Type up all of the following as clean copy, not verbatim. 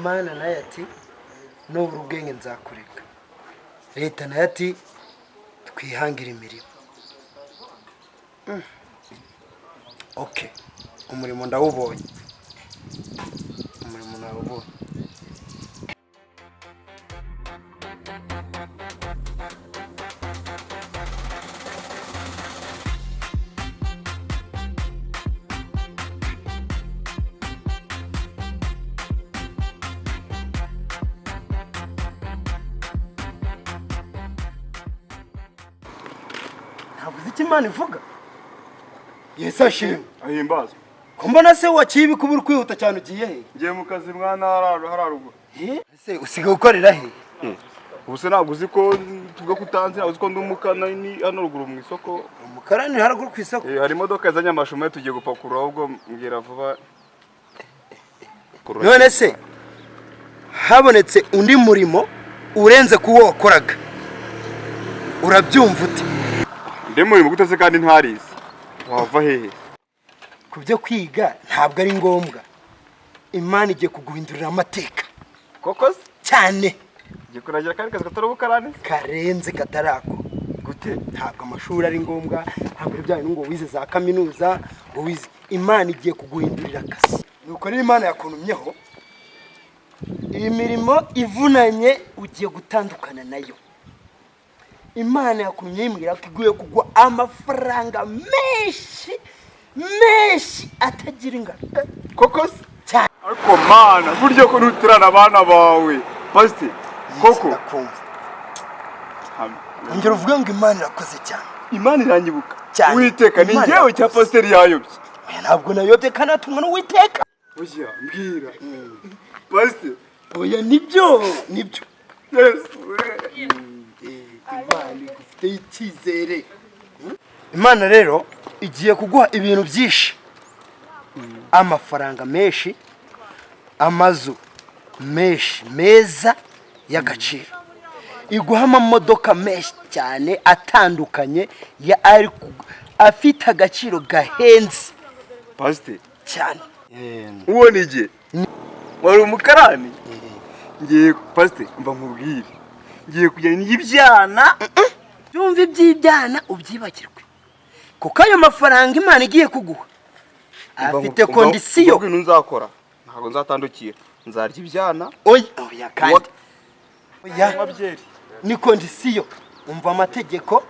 Imana nayo ati nubura ubwenge nzakureka. Leta nayo ati twihangira imirimo. Okay, umurimo ndawubonye. Umurimo ndawubonye. Ntabwo uzi icyo Imana ivuga? Yesu ashimwe. Ahimbazwe. Ko mbona se waciye ibikubura kwihuta cyane ugiye he? Ngiye mu kazi mwana hararugo. Se usiga gukorera he? Ubuse ntabwo uzi ko tuvuga kutanze, uzi ko ndumukana ni hano ruguru mu isoko. Umukarani haraguru ku isoko. Hari imodoka yazanye amashume tugiye gupakura ahubwo mbwira vuba. None se habonetse undi murimo urenze kuwo wakoraga. Urabyumva ute? Ndi murimo guteze kandi ntarizi. Wava hehe? Kubyo kwiga ntabwo ari ngombwa. Imana igiye kuguhindurira amateka. Koko se? Cyane. Ngiye kuragira kandi kazi katari ubukarani? Karenze katarako. Gute? Ntabwo amashuri ari ngombwa, ntabwo ibyaye ngo wize za kaminuza, ngo wize. Imana igiye kuguhindurira akazi. Nuko rero Imana yakuntumyeho. Iyi mirimo ivunanye ugiye gutandukana nayo. Imana yakuntumye imbwira ko iguye kugwa amafaranga menshi atagira ingano. Koko se? Cyane. Ariko mana, buryo ko nutirana abana bawe. Pastor, koko. Ngero uvuga ngo Imana irakoze cyane. Imana iranyibuka. Cyane. Uwiteka ni ngewe cya pastor yayobye. Ntabwo nayobye kanatumwa n'Uwiteka. Oya, mbwira. Pastor, oya nibyo. Yes. Imana igufite icyizere. Imana rero igiye kuguha ibintu byinshi. Amafaranga menshi, amazu menshi meza y'agaciro. Iguha amamodoka menshi cyane atandukanye ya afite agaciro gahenze. Pastor, cyane. uwo nige wari umukarani. Ngiye pastor mba nkubwire. Ngiye kujyana n'ibyana. Byumva iby'ibyana ubyibagirwe. Kuko ayo mafaranga Imana igiye kuguha afite kondisiyo. Ubwo nzakora ntabwo nzatandukira. Nzarya ibyana. Oya kandi. Oya mabyeri. Ni kondisiyo. Umva amategeko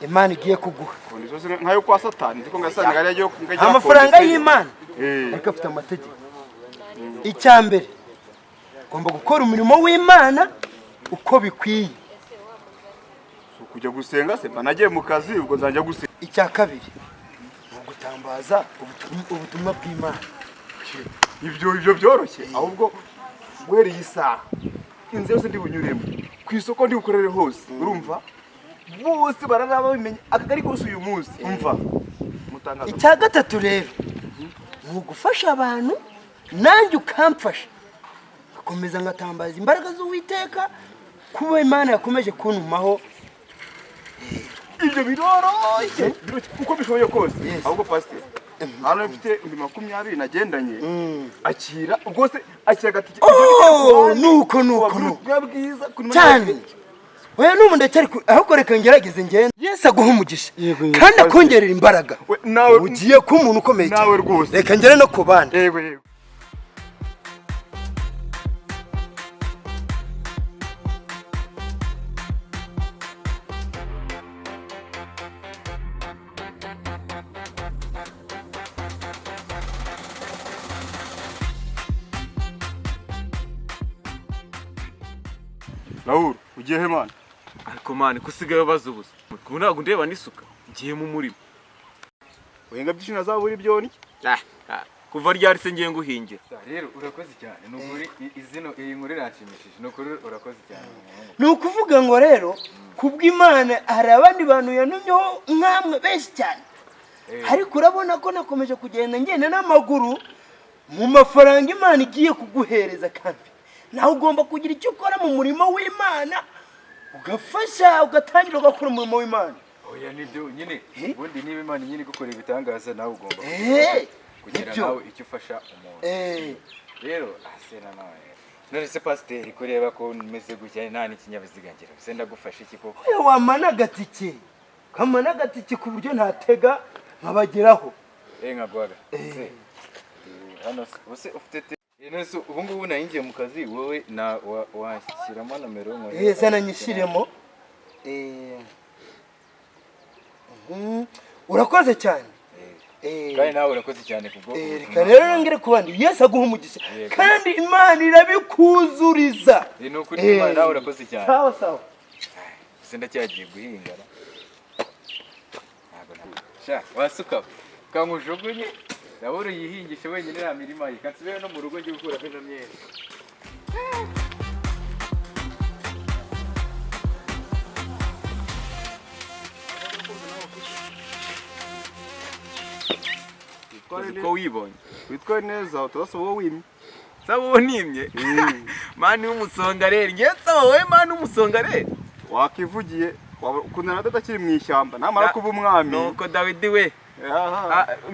Imana igiye kuguha. Kondisiyo nkayo kwa Satani ndiko ngasanga ari yo amafaranga y'Imana. Ariko afite amategeko. Icyambere ugomba gukora umurimo w'Imana uko bikwiye. Kujya gusenga se banagiye mu kazi ubwo nzajya gusenga. Icya kabiri gutambaza ubutumwa bw'Imana. Ibyo byoroshye ahubwo guhereye isaha inze yose ndi bunyuremo ku isoko ndi gukorere hose urumva bose bararaba bimenye akagari kose uyu munsi umva mutangaza. Icya gatatu rero ni ugufasha abantu nanjye ukamfasha akomeza ngatambaza imbaraga z'Uwiteka kuba Imana yakomeje kuntumaho. Ibyo biroroshye uko bishoboye kose ahubwo pastor hano mfite 20 nagendanye akira ubwo se akira gatike. Nuko bwiza cyane. Oya n'umundeke ariko ahubwo reka ngerageze ngende. Yesu aguha umugisha kandi akongerera imbaraga. Nawe ugiye ku muntu ukomeye cyane. Nawe rwose reka ngere no kubana. Yego. Raul, ugiye he man? Ariko man kusigaye baza ubusa. Kuko ntabwo ndeba nisuka. Ngiye mu murimo. Uhenga byinshi nazabura ibyo ni? Kuva ryari se ngiye nguhingira. Rero urakoze cyane. Nukuri izino iyi nkuru irashimishije. Nukuri urakoze cyane. Nukuvuga ngo rero kubw'Imana hari abandi bantu yanumyeho nkamwe benshi cyane. Ariko urabona ko nakomeje kugenda ngenda n'amaguru mu mafaranga Imana igiye kuguhereza kandi. Nawe ugomba kugira icyo ukora mu murimo w'Imana ugafasha ugatangira ugakora umurimo w'Imana. Oya nibyo nyine ubundi niba Imana nyine gukora ibitangaza nawe ugomba kugira nibyo nawe icyo ufasha umuntu. rero asera nawe none se pasiteri kureba ko meze gutya nta n'ikinyabiziga ngira se ndagufasha iki koko wamana agatike kamana agatike ku buryo ntatega nkabageraho nkagwaga se hano se ufite none se ubu ngubu nayingiye mu kazi wowe na washyiramo nomero nkore zana nyishyiremo urakoze cyane kandi nawe urakoze cyane kubwo reka rero ngere ku bandi Yesu aguha umugisha kandi Imana irabikuzuriza ni ukuri Imana nawe urakoze cyane sawa sawa se ndacyagiye guhinga sha wasuka kangujugunye ndabona yihingishe wenyine nta mirima ye kansubire no mu rugo ngiye gukura bino myenda ko wibonye witwaye neza turasaba wowe wimye saba uwo nimye mani w'umusongareri ngiye nsaba wowe mani w'umusongareri wakivugiye ukundana na data akiri mu ishyamba namara kuba umwami nuko Dawidi we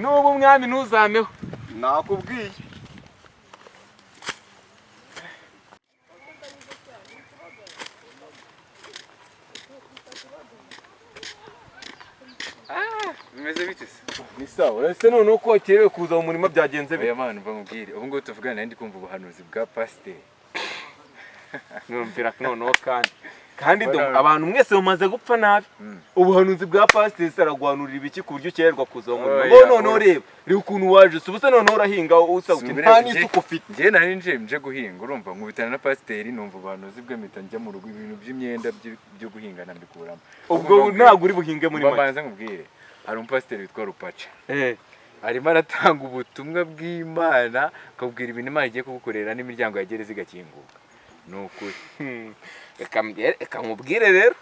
nuba umwami ntuzameho nakubwiye bimeze bite se ni sawa ese none uko wakerewe kuza mu murima byagenze oya mana mva mubwire ubu ngubu tuvugana nandi kumva ubuhanuzi bwa pasiteri numvira noneho kandi abantu mwese bamaze gupfa nabi ubuhanuzi bwa pasiteri araguhanurira ibiki ku buryo ukererwa kuza mu murima noneho reba ukuntu waje se ubuse noneho urahinga usabye nta n'isuku ufite njye nari nje guhinga urumva nkubitana na pasiteri numva ubuhanuzi bwe mpita njya mu rugo ibintu by'imyenda byo guhinga nabikuramo ubwo ntabwo uri buhinge muri make mbanza nkubwire hari umupasiteri witwa Rupaca arimo aratanga ubutumwa bw'Imana akabwira ibintu Imana igiye kugukorera n'imiryango ya gereza igakinguka ni ukuri reka nkubwire rero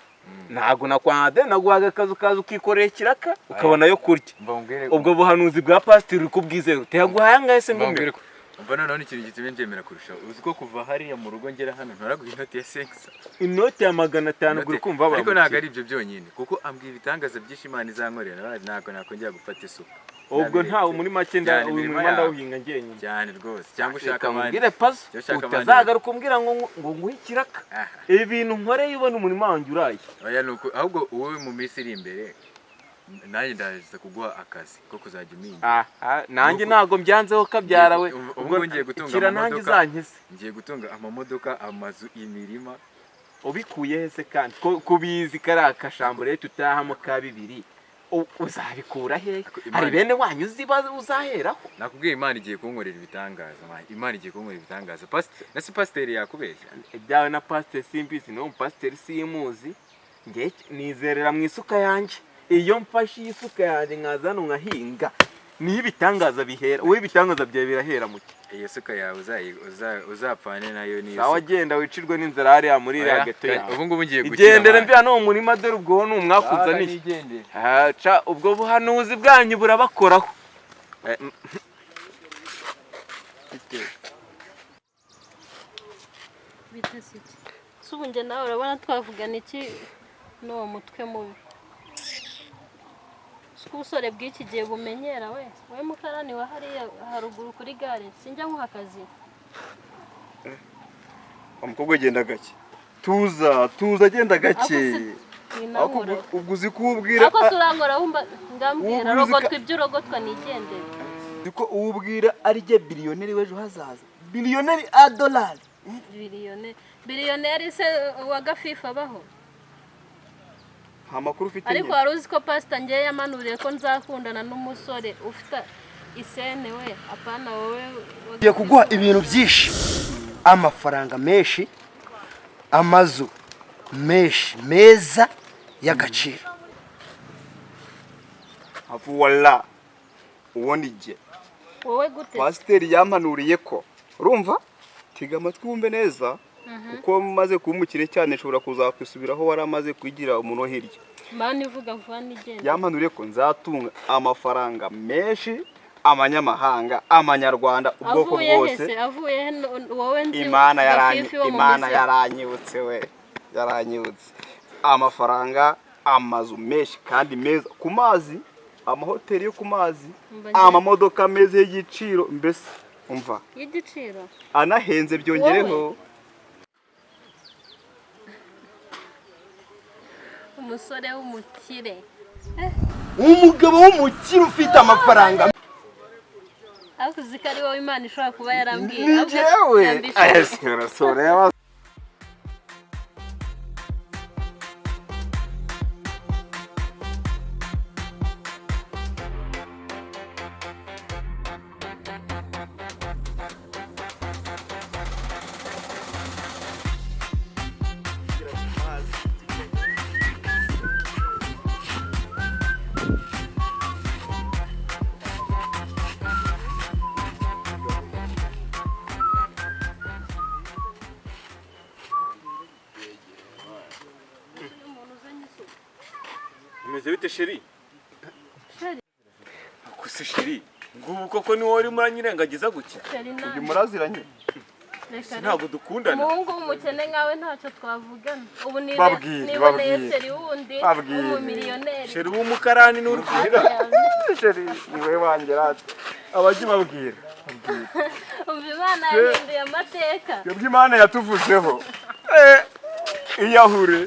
ntabwo nakwade naguhaga akazi ukaza ukikorera ikiraka ukabona yo kurya ubwo buhanuzi bwa pasiteri uri kubwizera utayaguhaye angahe se ngumire umva noneho n'ikintu gitumye njemera kurusha uzi ko kuva hariya mu rugo ngera hano ntoraguha inoti ya senkisa inoti ya 500 uri kumva abantu ariko ntabwo ari ibyo byonyine kuko ambwira ibitangaza byinshi Imana izankorera ntabwo nakongera gufata isuka ubwo ntawe muri make umurima ndawuhinga ngenyine cyane rwose cyangwa ushaka abandi ngire pazo utazagaruka umbwira ngo nguhe ikiraka ibintu nkoreye ubona umurima wanjye uraye oya nuko ahubwo wowe mu minsi iri imbere nanjye ndaza kuguha akazi ko kuzajya uminga nanjye ntago mbyanzeho kabyara we ubwo ngiye gutunga amamodoka ngiye gutunga amamodoka amazu imirima ubikuye hese kandi kubizi kari akashambo rero tutahamo ka bibiri uzabikura he hari bene wanyu uzaheraho nakubwiye Imana igiye kunkorera ibitangaza Imana igiye kunkorera ibitangaza pasiteri yakubeshya ibyawe na pasiteri simbizi no pasiteri simuzi ngiye nizerera mu isuka yanjye iyo mfashe isuka yanjye nkazana nkahinga niho ibitangaza bihera wowe ibitangaza byawe birahera mu iyo suka yawe uzapfane nayo niyo sawa genda wicirwe n'inzara hariya muri iriya geto yawe ubu ngubu ngiye gukina igendere mvira no mu murima dore ubwo ni umwakuzaniye haca ubwo buhanuzi bwanyu burabakoraho bitesike subu nge nawe urabona twavugana iki n'uwo mutwe mubi ubusore bw'iki gihe bumenyera we mukarani wa hariya haruguru kuri gare sinjya nkuha akazi umukobwa agenda gake tuza agenda gake ubwo uzi kuwubwira ako surangora wumva ngambwira rogotwa ibyo urogotwa nigendera uko uwubwira ari je biliyoneri w'ejo hazaza biliyoneri $1 biliyoneri se wa gafifa abaho amakuru ufite ariko wari uzi ko pasita ngiye yamanuriye ko nzakundana n'umusore ufite isene we apana wowe ugiye kuguha ibintu byinshi amafaranga menshi amazu menshi meza y'agaciro avuwala uwo ni jye wowe gute pasiteri yamanuriye ko urumva tiga amatwi wumve neza kuko maze kumukire cyane nshobora kuzakwisubiraho wari amaze kwigira umuntu hirya mani ivuga vuba nigenda yamanuriye ko nzatunga amafaranga menshi amanyamahanga amanyarwanda ubwoko bwose avuye wowe nzi Imana yaranyibutse we yaranyibutse amafaranga amazu menshi kandi meza ku mazi amahoteli yo ku mazi amamodoka meza y'igiciro mbese umva y'igiciro anahenze byongereho. umusore w'umukire umugabo w'umukire ufite amafaranga. ariko uzi ko ari wowe Imana ishobora kuba yarambwiye Ni jewe. Aya sora. Umeze bite sheri? Sheri. Akuse sheri. Ngubu koko ni wowe uri muranyirengagiza gutya. Sheri na Uyu muraziranye. Ntabwo dukundana. umuhungu w'umukene nkawe ntacyo twavugana ubu Babwire, niboneye babwire. sheri wundi Babwire. w'umumiliyoneri Sheri w'umukarani n'uri kugira. Sheri niwe wanjye rata. Abajya babwira. umva Imana yahinduye amateka Yebwe Imana yatuvuzeho. Iyahure.